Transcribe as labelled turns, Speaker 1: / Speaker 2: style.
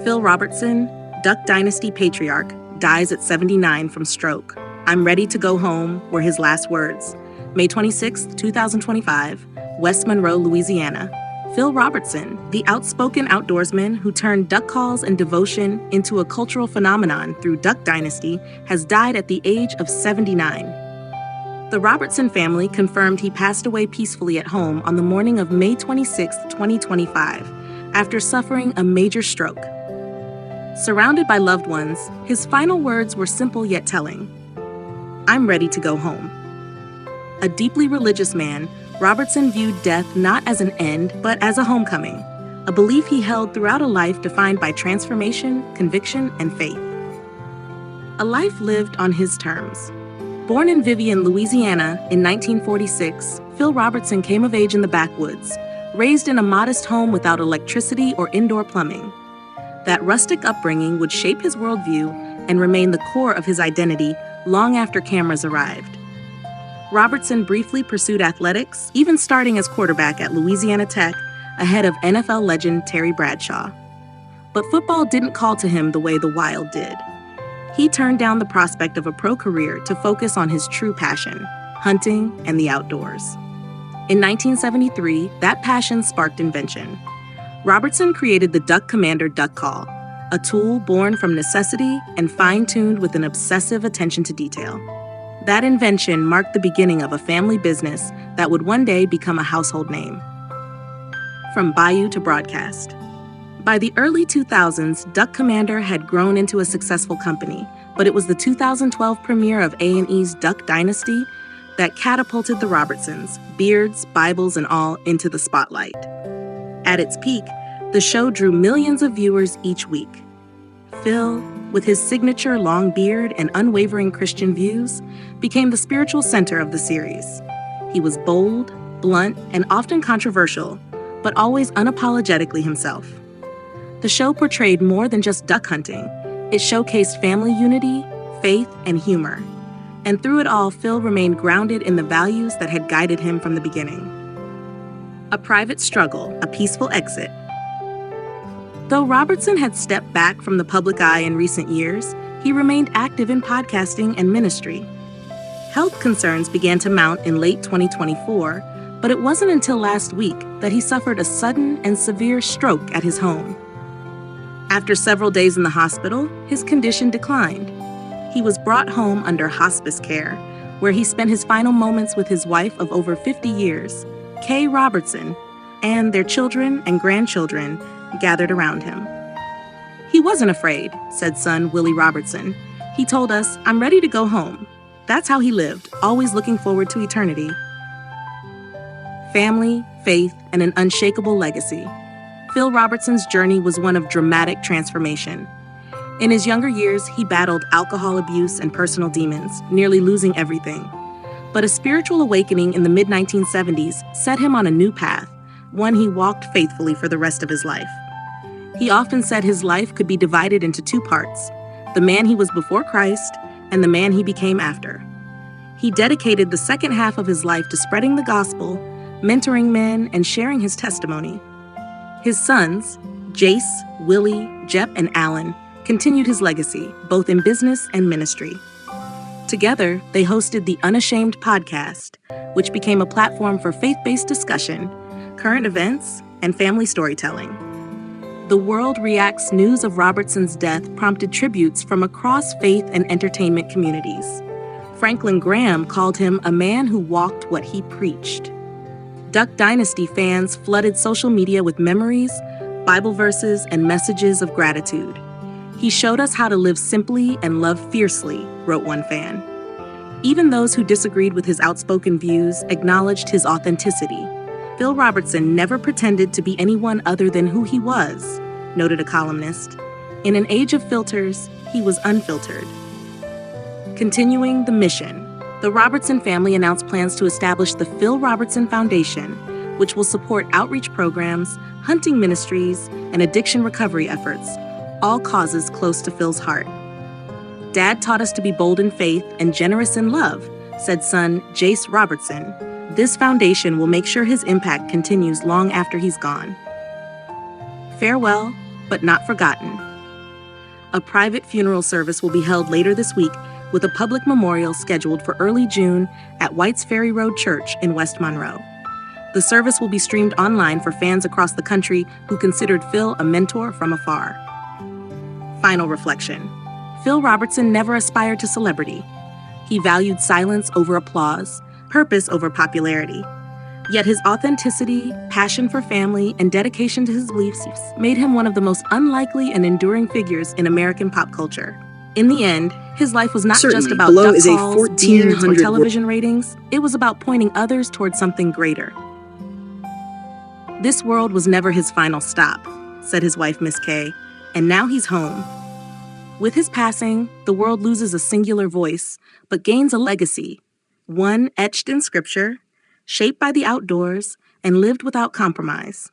Speaker 1: Phil Robertson, Duck Dynasty Patriarch, dies at 79 from stroke. "I'm ready to go home" were his last words. May 26, 2025, West Monroe, Louisiana. Phil Robertson, the outspoken outdoorsman who turned duck calls and devotion into a cultural phenomenon through Duck Dynasty, has died at the age of 79. The Robertson family confirmed he passed away peacefully at home on the morning of May 26, 2025, after suffering a major stroke. Surrounded by loved ones, his final words were simple yet telling. "I'm ready to go home." A deeply religious man, Robertson viewed death not as an end, but as a homecoming, a belief he held throughout a life defined by transformation, conviction, and faith. A life lived on his terms. Born in Vivian, Louisiana in 1946, Phil Robertson came of age in the backwoods, raised in a modest home without electricity or indoor plumbing. That rustic upbringing would shape his worldview and remain the core of his identity long after cameras arrived. Robertson briefly pursued athletics, even starting as quarterback at Louisiana Tech, ahead of NFL legend Terry Bradshaw. But football didn't call to him the way the Wild did. He turned down the prospect of a pro career to focus on his true passion, hunting and the outdoors. In 1973, that passion sparked invention. Robertson created the Duck Commander duck call, a tool born from necessity and fine-tuned with an obsessive attention to detail. That invention marked the beginning of a family business that would one day become a household name. From bayou to broadcast. By the early 2000s, Duck Commander had grown into a successful company, but it was the 2012 premiere of A&E's Duck Dynasty that catapulted the Robertsons, beards, Bibles, and all, into the spotlight. At its peak, the show drew millions of viewers each week. Phil, with his signature long beard and unwavering Christian views, became the spiritual center of the series. He was bold, blunt, and often controversial, but always unapologetically himself. The show portrayed more than just duck hunting. It showcased family unity, faith, and humor. And through it all, Phil remained grounded in the values that had guided him from the beginning. A private struggle, a peaceful exit. Though Robertson had stepped back from the public eye in recent years, he remained active in podcasting and ministry. Health concerns began to mount in late 2024, but it wasn't until last week that he suffered a sudden and severe stroke at his home. After several days in the hospital, his condition declined. He was brought home under hospice care, where he spent his final moments with his wife of over 50 years, Kay Robertson, and their children and grandchildren gathered around him. "He wasn't afraid," said son Willie Robertson. "He told us, 'I'm ready to go home.' That's how he lived, always looking forward to eternity." Family, faith, and an unshakable legacy. Phil Robertson's journey was one of dramatic transformation. In his younger years, he battled alcohol abuse and personal demons, nearly losing everything. But a spiritual awakening in the mid-1970s set him on a new path, one he walked faithfully for the rest of his life. He often said his life could be divided into two parts, the man he was before Christ and the man he became after. He dedicated the second half of his life to spreading the gospel, mentoring men, and sharing his testimony. His sons, Jace, Willie, Jep, and Alan, continued his legacy, both in business and ministry. Together, they hosted the Unashamed podcast, which became a platform for faith-based discussion, current events, and family storytelling. The World Reacts news of Robertson's death prompted tributes from across faith and entertainment communities. Franklin Graham called him a man who walked what he preached. Duck Dynasty fans flooded social media with memories, Bible verses, and messages of gratitude. "He showed us how to live simply and love fiercely," wrote one fan. Even those who disagreed with his outspoken views acknowledged his authenticity. "Phil Robertson never pretended to be anyone other than who he was," noted a columnist. "In an age of filters, he was unfiltered." Continuing the mission, the Robertson family announced plans to establish the Phil Robertson Foundation, which will support outreach programs, hunting ministries, and addiction recovery efforts, all causes close to Phil's heart. "Dad taught us to be bold in faith and generous in love," said son Jace Robertson. "This foundation will make sure his impact continues long after he's gone." Farewell, but not forgotten. A private funeral service will be held later this week with a public memorial scheduled for early June at White's Ferry Road Church in West Monroe. The service will be streamed online for fans across the country who considered Phil a mentor from afar. Final reflection. Phil Robertson never aspired to celebrity. He valued silence over applause, purpose over popularity. Yet his authenticity, passion for family, and dedication to his beliefs made him one of the most unlikely and enduring figures in American pop culture. In the end, his life was not just about duck calls, beards, or television ratings. It was about pointing others towards something greater. This world was never his final stop, said his wife, Miss Kay, and now he's home. With his passing, the world loses a singular voice, but gains a legacy, one etched in scripture, shaped by the outdoors, and lived without compromise.